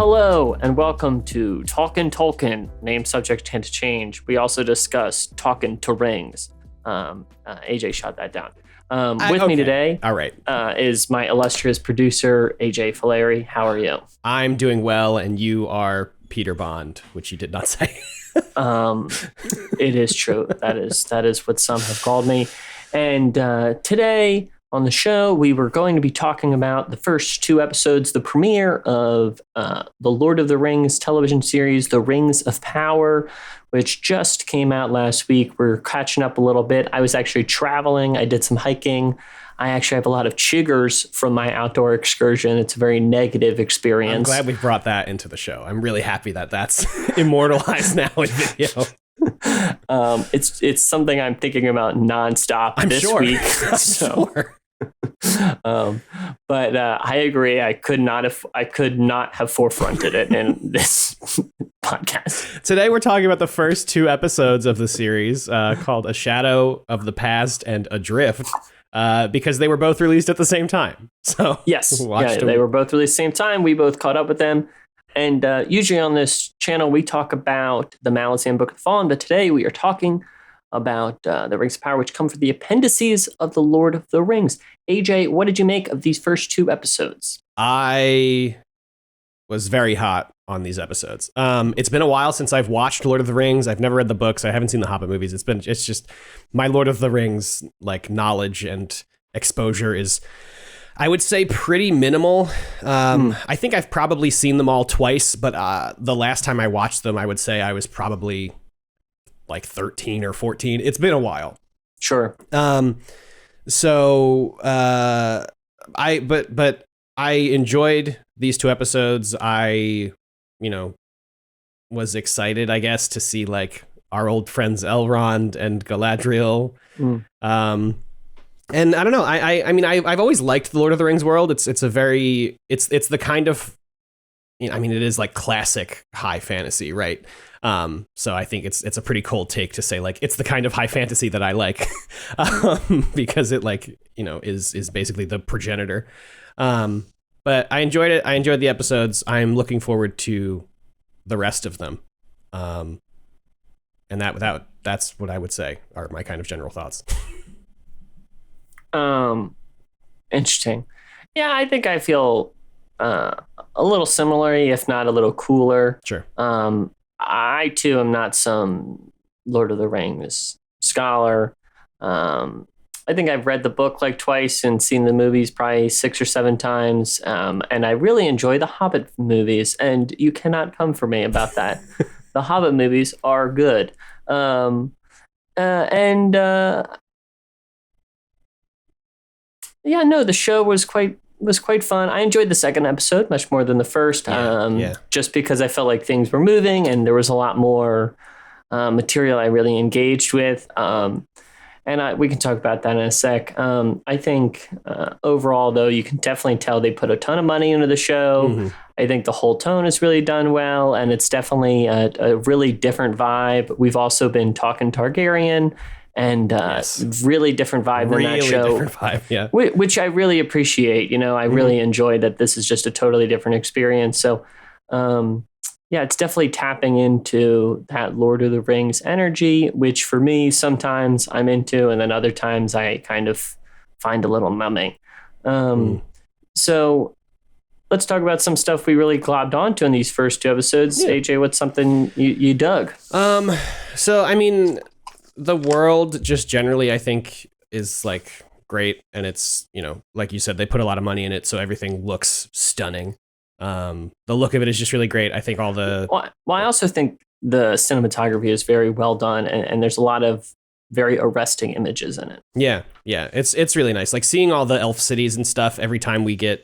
Hello and welcome to Talkin Tolkien. Name, subject tend to change. We also discuss Talkin to Rings. AJ shot that down. With me today, all right, is my illustrious producer AJ Fileri. How are you? I'm doing well, and you are Peter Bond, which you did not say. It is true. That is what some have called me. And today on the show, we were going to be talking about the first two episodes, the premiere of the Lord of the Rings television series, The Rings of Power, which just came out last week. We're catching up a little bit. I was actually traveling. I did some hiking. I actually have a lot of chiggers from my outdoor excursion. It's a very negative experience. I'm glad we brought that into the show. I'm really happy that that's immortalized now in video. It's something I'm thinking about nonstop this week. Sure. But I agree. I could not have forefronted it in this podcast. Today we're talking about the first two episodes of the series called A Shadow of the Past and Adrift, because they were both released at the same time. So yes, they were both released at the same time. We both caught up with them. And usually on this channel, we talk about the Malice and Book of the Fallen, but today we are talking about the Rings of Power, which come from the appendices of the Lord of the Rings. AJ, what did you make of these first two episodes? I was very hot on these episodes. It's been a while since I've watched Lord of the Rings. I've never read the books. I haven't seen the Hobbit movies. It's just my Lord of the Rings like knowledge and exposure is, I would say, pretty minimal. I think I've probably seen them all twice, but the last time I watched them, I would say I was probably like 13 or 14. It's been a while. Sure. So I enjoyed these two episodes. I, was excited, I guess, to see like our old friends Elrond and Galadriel. And I don't know. I mean, I've always liked the Lord of the Rings world. It's the kind of, it is like classic high fantasy, right? So I think it's a pretty cool take to say like it's the kind of high fantasy that I like, because it is basically the progenitor. But I enjoyed it. I enjoyed the episodes. I'm looking forward to the rest of them. And that's what I would say are my kind of general thoughts. Interesting. Yeah, I think I feel a little similarly, if not a little cooler. Sure. I too am not some Lord of the Rings scholar. I think I've read the book like twice and seen the movies probably 6 or 7 times. And I really enjoy the Hobbit movies, and you cannot come for me about that. The Hobbit movies are good. The show was quite fun. I enjoyed the second episode much more than the first, just because I felt like things were moving and there was a lot more material I really engaged with. We can talk about that in a sec. I think overall, though, you can definitely tell they put a ton of money into the show. Mm-hmm. I think the whole tone is really done well, and it's definitely a really different vibe. We've also been talking Targaryen, and really different vibe in that show. Different vibe, yeah. Which I really appreciate. I really enjoy that this is just a totally different experience. So, it's definitely tapping into that Lord of the Rings energy, which for me, sometimes I'm into, and then other times I kind of find a little numbing. So let's talk about some stuff we really globbed onto in these first two episodes. Yeah. AJ, what's something you dug? The world just generally, I think, is like great. And it's, like you said, they put a lot of money in it. So everything looks stunning. The look of it is just really great. I think all the... Well, I also think the cinematography is very well done. And there's a lot of very arresting images in it. Yeah. Yeah. It's really nice. Like seeing all the elf cities and stuff every time we get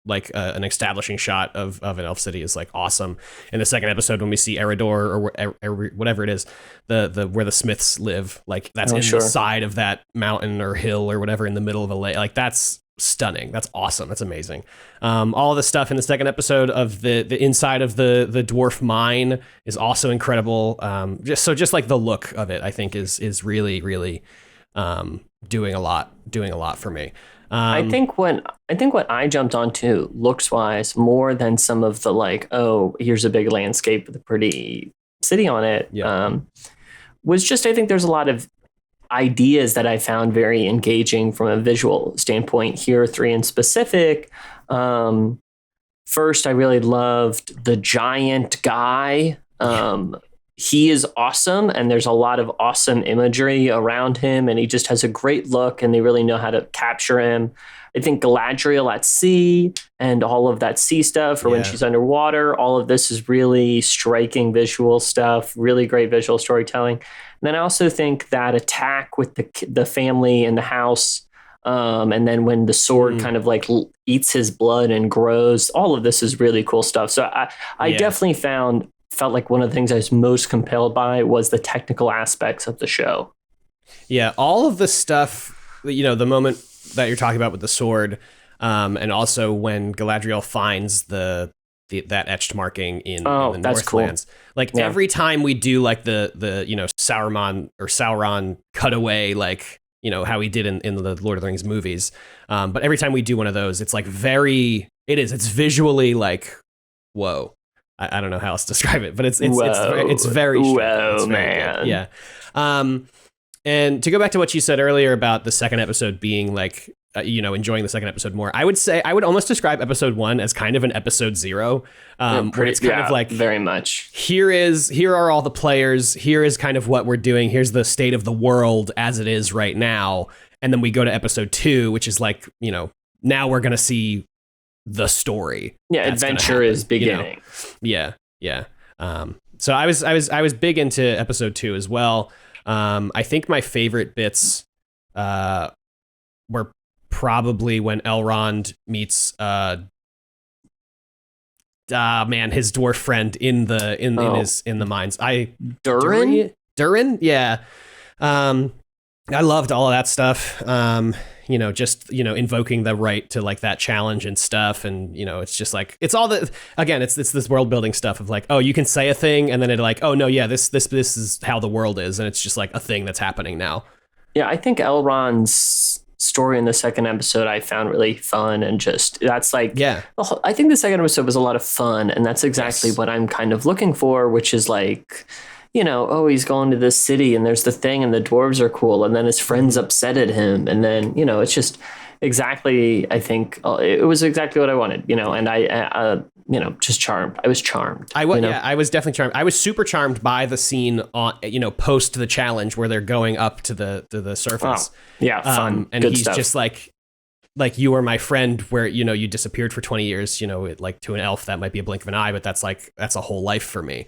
like an establishing shot of an elf city is like awesome. In the second episode, when we see Eredor or whatever it is, the where the Smiths live, like that's the side of that mountain or hill or whatever in the middle of a lake. Like that's stunning. That's awesome. That's amazing. All the stuff in the second episode of the inside of the dwarf mine is also incredible. Just like the look of it, I think is really, really doing a lot for me. I think what I jumped onto looks wise more than some of the like, oh, here's a big landscape with a pretty city on it. Yeah. Was just I think there's a lot of ideas that I found very engaging from a visual standpoint. Here are three in specific. First, I really loved the giant guy. He is awesome, and there's a lot of awesome imagery around him, and he just has a great look, and they really know how to capture him. I think Galadriel at sea and all of that sea stuff, or when she's underwater, all of this is really striking visual stuff, really great visual storytelling. And then I also think that attack with the family in the house, and then when the sword kind of like eats his blood and grows, all of this is really cool stuff. So I definitely felt like one of the things I was most compelled by was the technical aspects of the show. Yeah, all of the stuff, the moment that you're talking about with the sword, and also when Galadriel finds that etched marking in the Northlands. Cool. Like every time we do like the Sauron cutaway, like, how he did in the Lord of the Rings movies. But every time we do one of those, it's like it's visually like, whoa. I don't know how else to describe it, but it's very whoa, man. Good. Yeah. And to go back to what you said earlier about the second episode being like, enjoying the second episode more, I would almost describe episode 1 as kind of an episode 0, where it's kind of like very much here are all the players. Here is kind of what we're doing. Here's the state of the world as it is right now. And then we go to episode 2, which is like, now we're going to see the story. Yeah, adventure is beginning. Yeah. So I was big into episode 2 as well. I think my favorite bits were probably when Elrond meets his dwarf friend in the mines. Durin? Yeah. I loved all of that stuff. Invoking the right to like that challenge and stuff. And, it's just like, it's all it's this world building stuff of like, oh, you can say a thing and then it like, oh no, yeah, this is how the world is. And it's just like a thing that's happening now. Yeah. I think Elrond's story in the second episode I found really fun, and just that's like, I think the second episode was a lot of fun, and that's exactly what I'm kind of looking for, which is like, he's going to this city and there's the thing and the dwarves are cool, and then his friends upset at him, and then it's just exactly, I think it was exactly what I wanted, and I just charmed. I was charmed. I was definitely charmed. I was super charmed by the scene on post the challenge where they're going up to the surface. Fun. And good he's stuff. just like you were my friend, where you disappeared for 20 years. Like to an elf that might be a blink of an eye, but that's a whole life for me.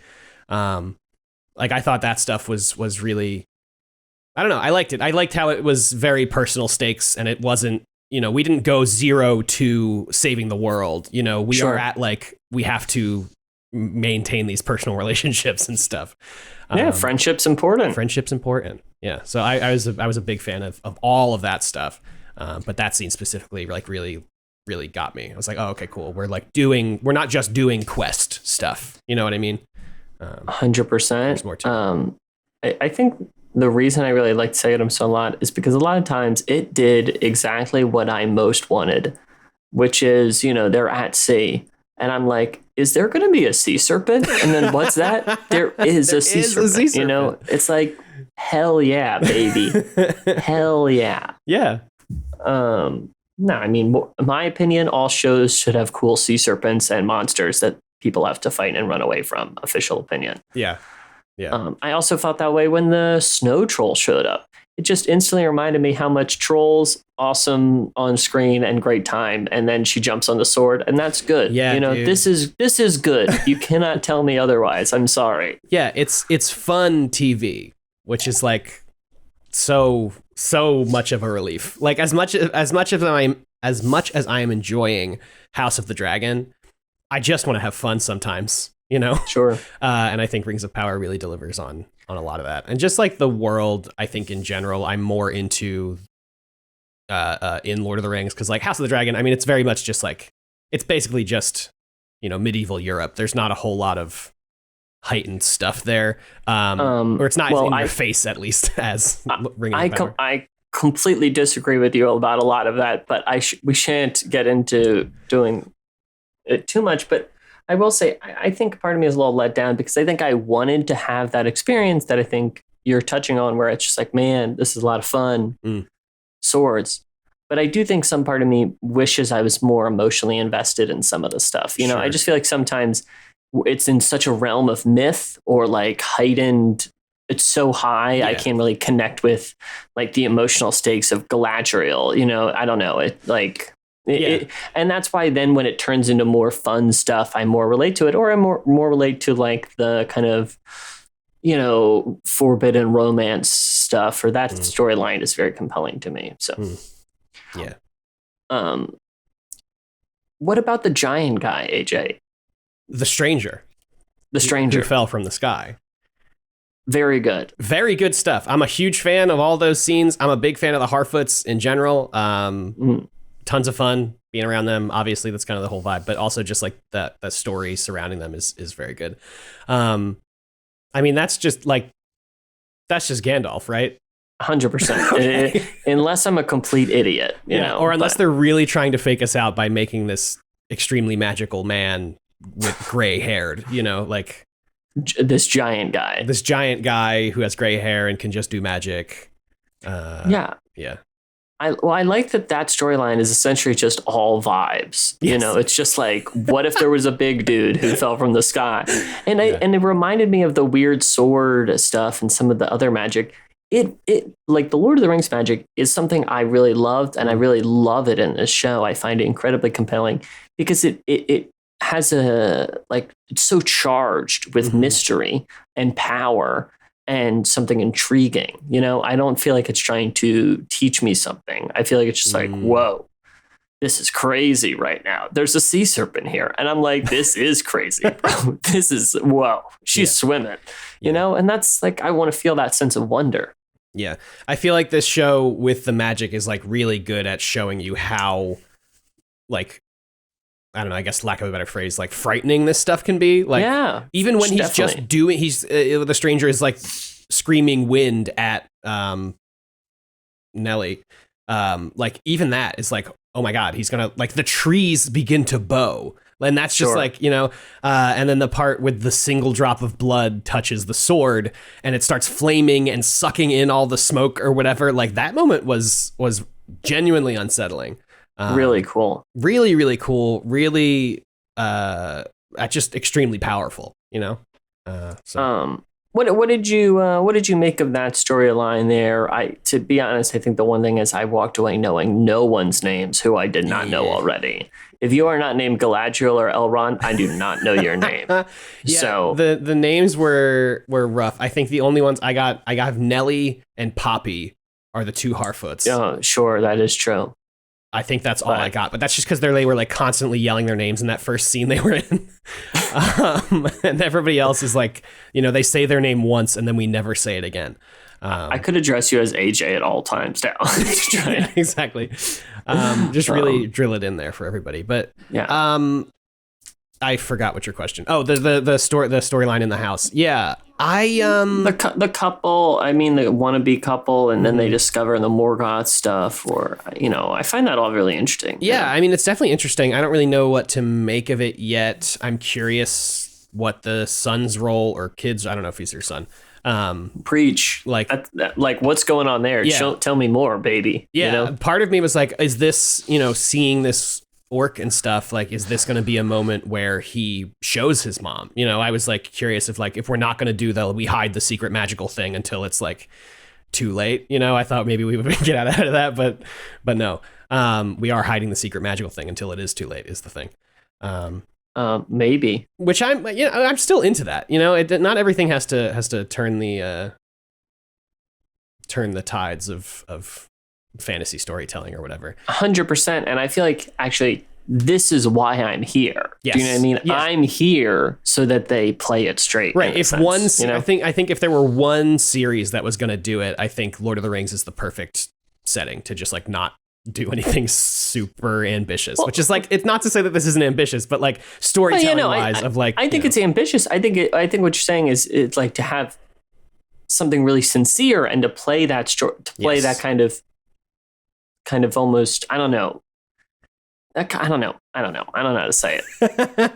Like I thought that stuff was really, I don't know. I liked it. I liked how it was very personal stakes, and it wasn't, we didn't go 0 to saving the world. We are at like, we have to maintain these personal relationships and stuff. Friendship's important. Yeah. So I was a big fan of all of that stuff. But that scene specifically like really, really got me. I was like, oh, okay, cool. We're not just doing quest stuff. You know what I mean? 100%. I think the reason I really liked Sagam so a lot is because a lot of times it did exactly what I most wanted, which is, they're at sea. And I'm like, is there going to be a sea serpent? And then what's that? There is a sea serpent. It's like, hell yeah, baby. Hell yeah. Yeah. No, I mean, in my opinion, all shows should have cool sea serpents and monsters that people have to fight and run away from. Official opinion. Yeah. I also felt that way when the snow troll showed up. It just instantly reminded me how much Trolls awesome on screen and great time. And then she jumps on the sword, and that's good. Yeah, dude. This is good. You cannot tell me otherwise. I'm sorry. Yeah, it's fun TV, which is like so much of a relief. Like as much as I am enjoying House of the Dragon, I just want to have fun sometimes. Sure. And I think Rings of Power really delivers on a lot of that. And just like the world, I think in general, I'm more into in Lord of the Rings, because like House of the Dragon, I mean, it's very much just like, it's basically just, medieval Europe. There's not a whole lot of heightened stuff there, or it's not in your face, at least, as Ring of Power. completely disagree with you about a lot of that, but we shan't get into doing it too much. But I will say, I think part of me is a little let down because I think I wanted to have that experience that I think you're touching on, where it's just like, man, this is a lot of fun. Swords. But I do think some part of me wishes I was more emotionally invested in some of the stuff. You know, I just feel like sometimes it's in such a realm of myth or like heightened. It's so high, I can't really connect with like the emotional stakes of Galadriel. You know, I don't know. And that's why then when it turns into more fun stuff, I more relate to it, or I more relate to like the kind of, you know, forbidden romance stuff, or that storyline is very compelling to me. So, yeah. What about the giant guy, AJ? The stranger who fell from the sky. Very good. Very good stuff. I'm a huge fan of all those scenes. I'm a big fan of the Harfoots in general. Tons of fun being around them. Obviously, that's kind of the whole vibe, but also just like that story surrounding them is very good. I mean, that's just Gandalf, right? 100%. Unless I'm a complete idiot, you know. Or unless they're really trying to fake us out by making this extremely magical man with gray haired, you know, like this giant guy who has gray hair and can just do magic. Yeah. I like that storyline is essentially just all vibes. Yes. You know, it's just like, what if there was a big dude who fell from the sky? And and it reminded me of the weird sword stuff and some of the other magic. It like the Lord of the Rings magic is something I really loved, and I really love it in this show. I find it incredibly compelling because it has it's so charged with mystery and power and something intriguing. You know, I don't feel like it's trying to teach me something. I feel like it's just like, whoa, this is crazy right now. There's a sea serpent here. And I'm like, this is crazy, bro. This is, whoa, she's swimming, you know? And that's like, I want to feel that sense of wonder. Yeah. I feel like this show with the magic is like really good at showing you how, like, I don't know, I guess lack of a better phrase, like frightening this stuff can be. Like, even when he's just doing, the stranger is like screaming wind at Nelly. Like even that is like, oh my God, he's gonna, like the trees begin to bow. And that's just like, you know, and then the part with the single drop of blood touches the sword and it starts flaming and sucking in all the smoke or whatever. Like that moment was genuinely unsettling. Really cool. Really, really cool. Really, just extremely powerful, you know? What did you make of that storyline there? To be honest, I think the one thing is I walked away knowing no one's names who I did not know already. If you are not named Galadriel or Elrond, I do not know your name. So the names were rough. I think the only ones I got Nelly and Poppy are the two Harfoots. Oh, sure, that is true. I think that's all I got, but that's just because they were like constantly yelling their names in that first scene they were in. And everybody else is like, you know, they say their name once and then we never say it again. I could address you as AJ at all times now. Exactly. Just really drill it in there for everybody. But I forgot what your question. Oh, the storyline in the house. Yeah. The couple, I mean the wannabe couple, and then they discover the Morgoth stuff, or you know, I find that all really interesting. Yeah, I mean it's definitely interesting. I don't really know what to make of it yet. I'm curious what the son's role, or kids, I don't know if he's their son. Preach. Like what's going on there? Yeah. Tell me more, baby. Yeah. You know? Part of me was like, is this, you know, seeing this orc and stuff, like, is this going to be a moment where he shows his mom? You know, I was like curious if we're not going to do we hide the secret magical thing until it's like too late. You know, I thought maybe we would get out of that, but no. We are hiding the secret magical thing until it is too late is the thing. Maybe. Which I'm still into that. You know, not everything has to turn the tides of fantasy storytelling or whatever. 100%. And I feel like actually this is why I'm here. Yes. Do you know what I mean? Yeah. I'm here so that they play it straight. Right. If you know? I think if there were one series that was going to do it, I think Lord of the Rings is the perfect setting to just like not do anything super ambitious, which is like, it's not to say that this isn't ambitious, but like storytelling wise of like, I think it's ambitious. I think what you're saying is it's like to have something really sincere and to play that story, to play that kind of kind of almost, I don't know. I don't know how to say it.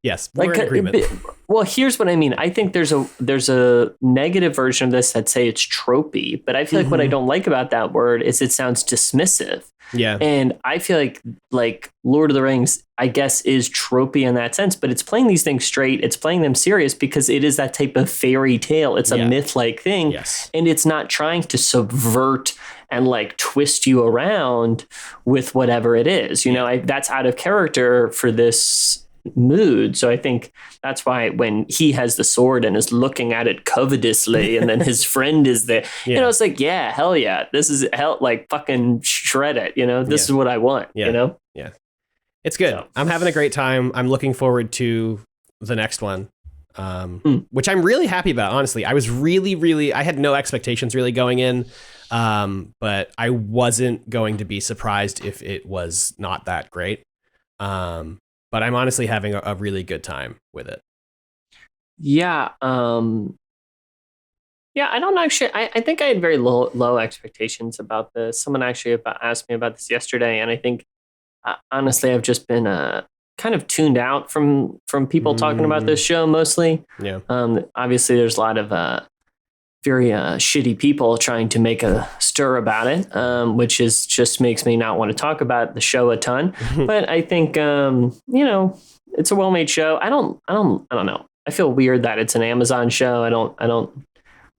Yes, we're in agreement. Well, here's what I mean. I think there's a negative version of this that say it's tropey, but I feel like what I don't like about that word is it sounds dismissive. Yeah. And I feel like Lord of the Rings, I guess, is tropey in that sense, but it's playing these things straight. It's playing them serious because it is that type of fairy tale. It's a myth-like thing. Yes. And it's not trying to subvert and like twist you around with whatever it is. You know, that's out of character for this mood. So I think that's why when he has the sword and is looking at it covetously and then his friend is there, you know, it's like, yeah, hell yeah. This is hell, like fucking shred it. You know, this is what I want, you know? Yeah. It's good. So. I'm having a great time. I'm looking forward to the next one, which I'm really happy about. Honestly, I was I had no expectations really going in. But I wasn't going to be surprised if it was not that great. But I'm honestly having a really good time with it. Yeah. Yeah, I don't actually, I think I had very low expectations about this. Someone actually asked me about this yesterday. And I think, honestly, I've just been kind of tuned out from people talking about this show mostly. Yeah. Obviously, there's a lot of very shitty people trying to make a stir about it, which is just makes me not want to talk about the show a ton. But I think you know, it's a well-made show. I don't know. I feel weird that it's an Amazon show. I don't.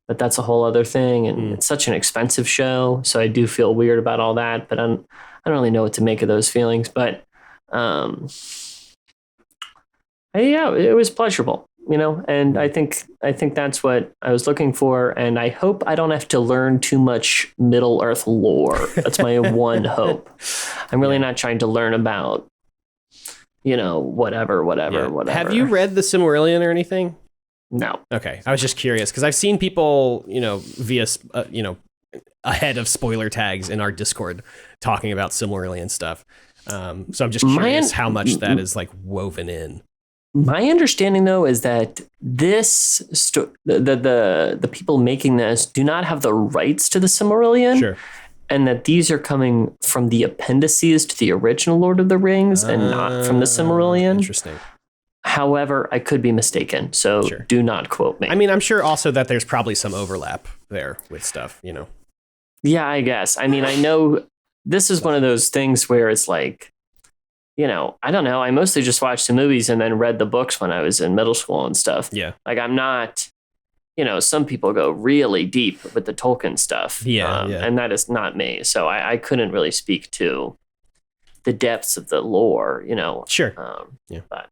But that's a whole other thing, and it's such an expensive show, so I do feel weird about all that. But I don't really know what to make of those feelings. But yeah, it was pleasurable. You know, and I think that's what I was looking for, and I hope I don't have to learn too much Middle Earth lore. That's my one hope. I'm really not trying to learn about, you know, whatever. Have you read the Silmarillion or anything? No. Okay, I was just curious because I've seen people, you know, via you know, ahead of spoiler tags in our Discord talking about Silmarillion stuff. So I'm just curious how much that is like woven in. My understanding, though, is that this the people making this do not have the rights to the Silmarillion, sure, and that these are coming from the appendices to the original Lord of the Rings and not from the Silmarillion. Interesting. However, I could be mistaken, so do not quote me. I mean, I'm sure also that there's probably some overlap there with stuff, you know. Yeah, I guess. I mean, I know this is one of those things where it's like, you know, I don't know. I mostly just watched the movies and then read the books when I was in middle school and stuff. Yeah. Like I'm not, you know, some people go really deep with the Tolkien stuff. Yeah. And that is not me. So I couldn't really speak to the depths of the lore, you know. Sure. But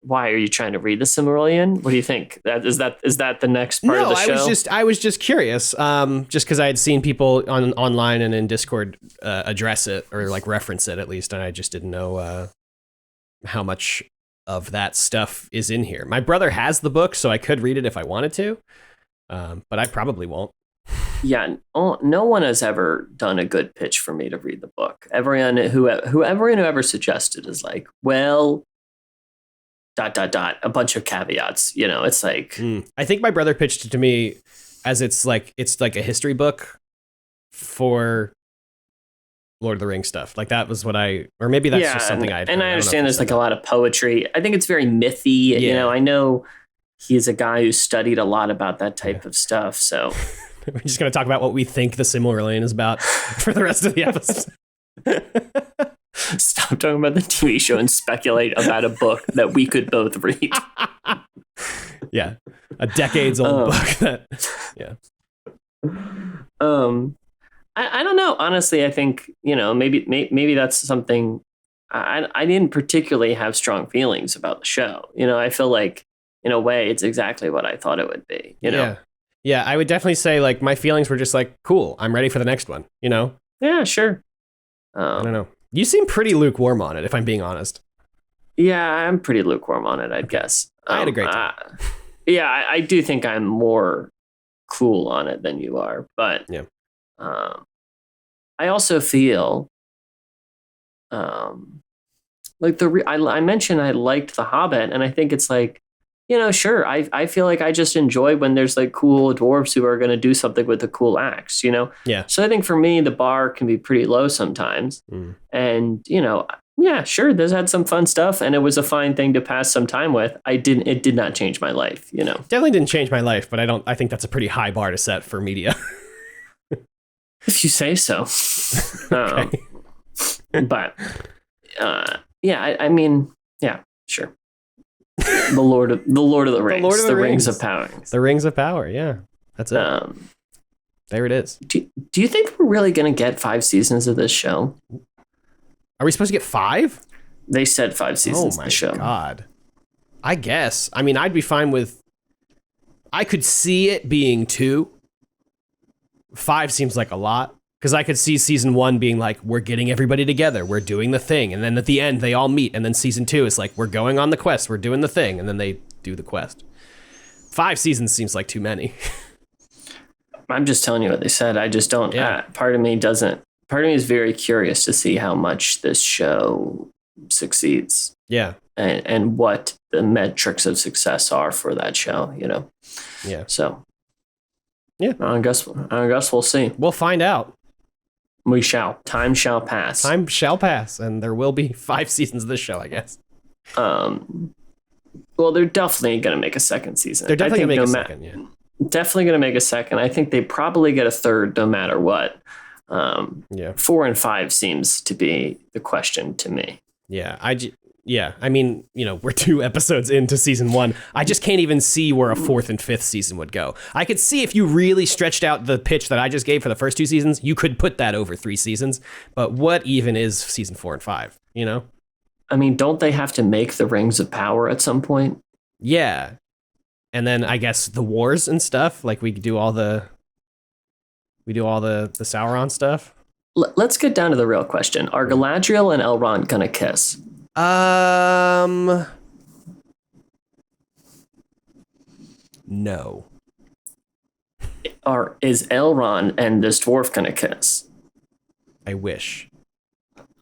why are you trying to read the Silmarillion? What do you think? Is that the next part of the show? I was just curious, just because I had seen people online and in Discord address it or like reference it at least, and I just didn't know how much of that stuff is in here. My brother has the book, so I could read it if I wanted to, but I probably won't. Yeah, no one has ever done a good pitch for me to read the book. Everyone whoever suggested is like, well, ... a bunch of caveats, you know. It's like I think my brother pitched it to me as it's like a history book for Lord of the Rings stuff. Like that was what or maybe that's just something I understand there's like a lot of poetry. I think it's very mythy. You know, I know he's a guy who studied a lot about that type of stuff. So we're just going to talk about what we think the Silmarillion is about for the rest of the episode. Stop talking about the TV show and speculate about a book that we could both read. Yeah, a decades old book. I don't know. Honestly, I think, you know, maybe that's something. I didn't particularly have strong feelings about the show. You know, I feel like in a way it's exactly what I thought it would be. You know. Yeah. I would definitely say like my feelings were just like, cool, I'm ready for the next one. You know. Yeah. Sure. I don't know. You seem pretty lukewarm on it, if I'm being honest. Yeah, I'm pretty lukewarm on it, I'd guess. I had a great time. I do think I'm more cool on it than you are, but I also feel like I mentioned I liked The Hobbit, and I think it's like sure. I feel like I just enjoy when there's like cool dwarves who are going to do something with a cool axe, Yeah. So I think for me, the bar can be pretty low sometimes. And, yeah, sure. This had some fun stuff and it was a fine thing to pass some time with. It did not change my life, Definitely didn't change my life, but I think that's a pretty high bar to set for media. If you say so. Okay. But, yeah, I mean, yeah, sure. The Lord of the Rings, the Rings of Power. The Rings of Power, yeah. That's it. There it is. Do you think we're really going to get 5 seasons of this show? Are we supposed to get 5? They said 5 seasons of the show. Oh my God. I guess. I mean, I'd be fine with... I could see it being 2. 5 seems like a lot. Because I could see season 1 being like, we're getting everybody together, we're doing the thing, and then at the end they all meet, and then season 2 is like, we're going on the quest, we're doing the thing, and then they do the quest. 5 seasons seems like too many. I'm just telling you what they said. I just don't. Yeah. Part of me is very curious to see how much this show succeeds. Yeah. And what the metrics of success are for that show. Yeah. So. Yeah. I guess we'll see. We'll find out. We shall. Time shall pass. Time shall pass, and there will be 5 seasons of this show, I guess. Well, they're definitely going to make a second season. They're definitely going to make a second, yeah. Definitely going to make a second. I think they probably get a third no matter what. 4 and 5 seems to be the question to me. Yeah, I mean, we're 2 episodes into season 1. I just can't even see where a 4th and 5th season would go. I could see if you really stretched out the pitch that I just gave for the first 2 seasons, you could put that over 3 seasons. But what even is season 4 and 5, I mean, don't they have to make the Rings of Power at some point? Yeah. And then I guess the wars and stuff, like we do all the Sauron stuff. Let's get down to the real question. Are Galadriel and Elrond gonna kiss? No. Or is Elrond and this dwarf gonna kiss? I wish.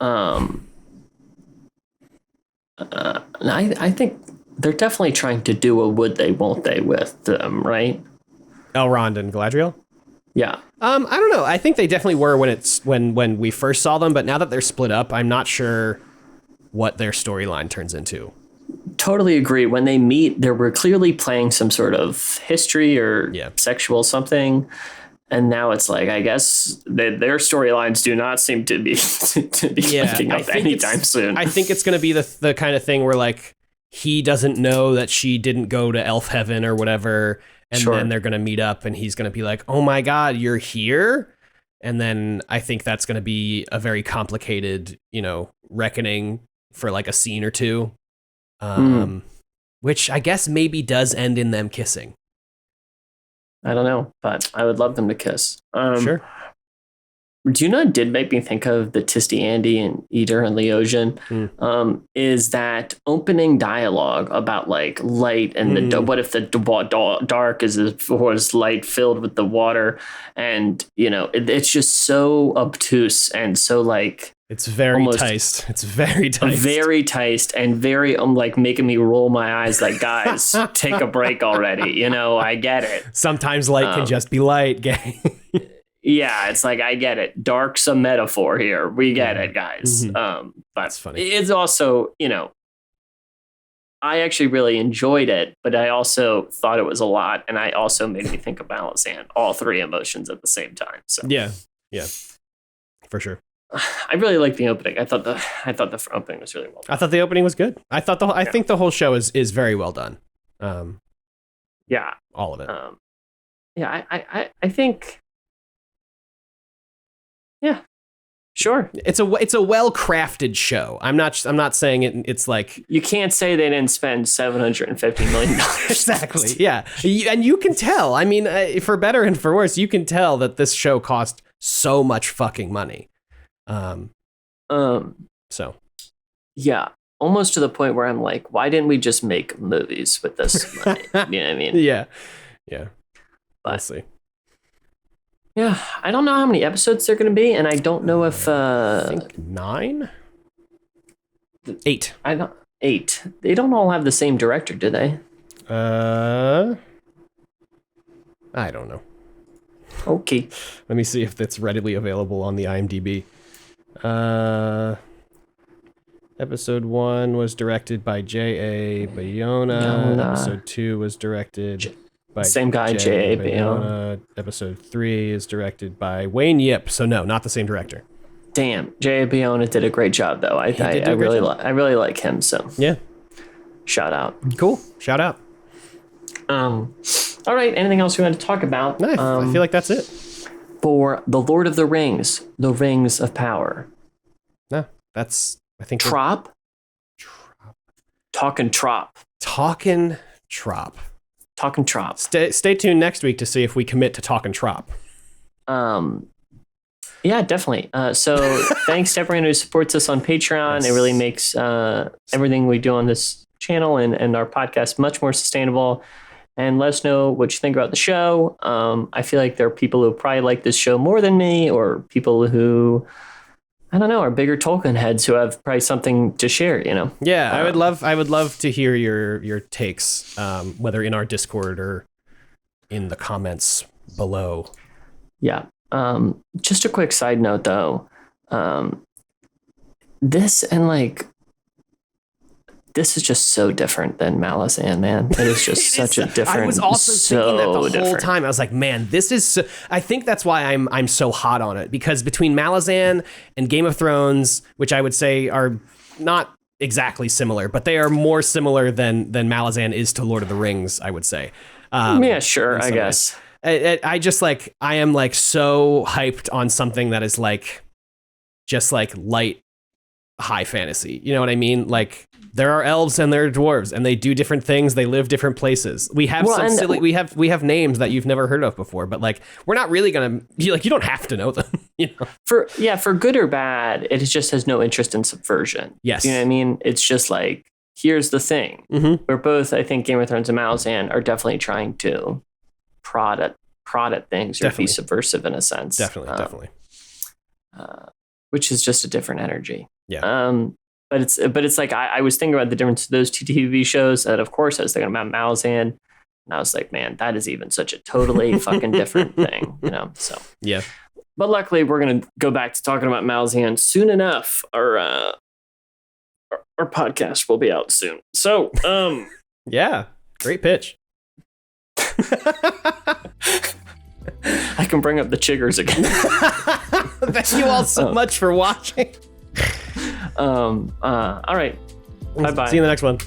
I think they're definitely trying to do a would they, won't they with them, right? Elrond and Galadriel? Yeah. I don't know. I think they definitely were when we first saw them, but now that they're split up, I'm not sure what their storyline turns into. Totally agree. When they meet, they were clearly playing some sort of history or sexual something. And now it's like, I guess their storylines do not seem to be picking up anytime soon. I think it's going to be the kind of thing where like he doesn't know that she didn't go to elf heaven or whatever. And then they're going to meet up and he's going to be like, oh my God, you're here. And then I think that's going to be a very complicated, reckoning for like a scene or 2. Which I guess maybe does end in them kissing. I don't know, but I would love them to kiss. Sure. Do you know what did make me think of the Tisty Andy and Eater and Leosian? Is that opening dialogue about like light and what if the dark was light filled with the water, and it's just so obtuse and so like it's very ticed. It's very ticed, and very like making me roll my eyes like, guys, take a break already. I get it. Sometimes light can just be light, gang. Yeah, it's like, I get it. Dark's a metaphor here. We get it, guys. But that's funny. It's also, I actually really enjoyed it, but I also thought it was a lot. And I also made me think of balancing all 3 emotions at the same time. So yeah, for sure. I really like the opening. I thought the opening was really well done. I thought the opening was good. I think the whole show is very well done. Yeah, all of it. I think. Yeah, sure. It's a well-crafted show. I'm not saying it's like you can't say they didn't spend $750 million. Exactly. Yeah, and you can tell. I mean, for better and for worse, you can tell that this show cost so much fucking money. So. Yeah, almost to the point where I'm like, why didn't we just make movies with this money? You know what I mean? Yeah. But, we'll see. Yeah, I don't know how many episodes they're going to be, and I don't know if... I think 9? 8. 8. They don't all have the same director, do they? I don't know. Okay. Let me see if that's readily available on the IMDb. Episode 1 was directed by J.A. Bayona. Episode 2 was directed by same guy, J.A. Bayona. Episode 3 is directed by Wayne Yip. So no, not the same director. Damn, J.A. Bayona did a great job though. I really like him. So yeah, shout out. Cool. Shout out. All right. Anything else you want to talk about? No, I feel like that's it for the Lord of the Rings, the Rings of Power. No, that's. I think Trop. Talkin' Trop. Talkin' Trop. Talkin' Trop. Stay tuned next week to see if we commit to Talkin' Trop. Yeah, definitely. So thanks to everyone who supports us on Patreon. Yes. It really makes everything we do on this channel and our podcast much more sustainable. And let us know what you think about the show. I feel like there are people who probably like this show more than me, or people who, I don't know, are bigger Tolkien heads who have probably something to share, you know? Yeah, I would love to hear your takes, whether in our Discord or in the comments below. Yeah. Just a quick side note though. This is just so different than Malazan, man. It is just such a different. I was also thinking that the whole time. I was like, man, this is. I think that's why I'm so hot on it, because between Malazan and Game of Thrones, which I would say are not exactly similar, but they are more similar than Malazan is to Lord of the Rings, I would say. Yeah, sure, I guess. I just like, I am like so hyped on something that is like just like light high fantasy. You know what I mean? Like, there are elves and there are dwarves, and they do different things. They live different places. We have we have names that you've never heard of before, but like, we're not really gonna, you don't have to know them. You know? For good or bad, it just has no interest in subversion. Yes. You know what I mean? It's just like, here's the thing. Mm-hmm. We're both, I think, Game of Thrones and Malazan are definitely trying to prod at things, or be subversive in a sense. Definitely. Which is just a different energy. Yeah. But it's like, I was thinking about the difference of those two TV shows, and of course I was thinking about Malazan, and I was like, man, that is even such a totally fucking different thing, you know? So yeah. But luckily we're gonna go back to talking about Malazan soon enough. Our podcast will be out soon. So yeah, great pitch. I can bring up the chiggers again. Thank you all so much for watching. All right. Bye-bye. See you in the next one.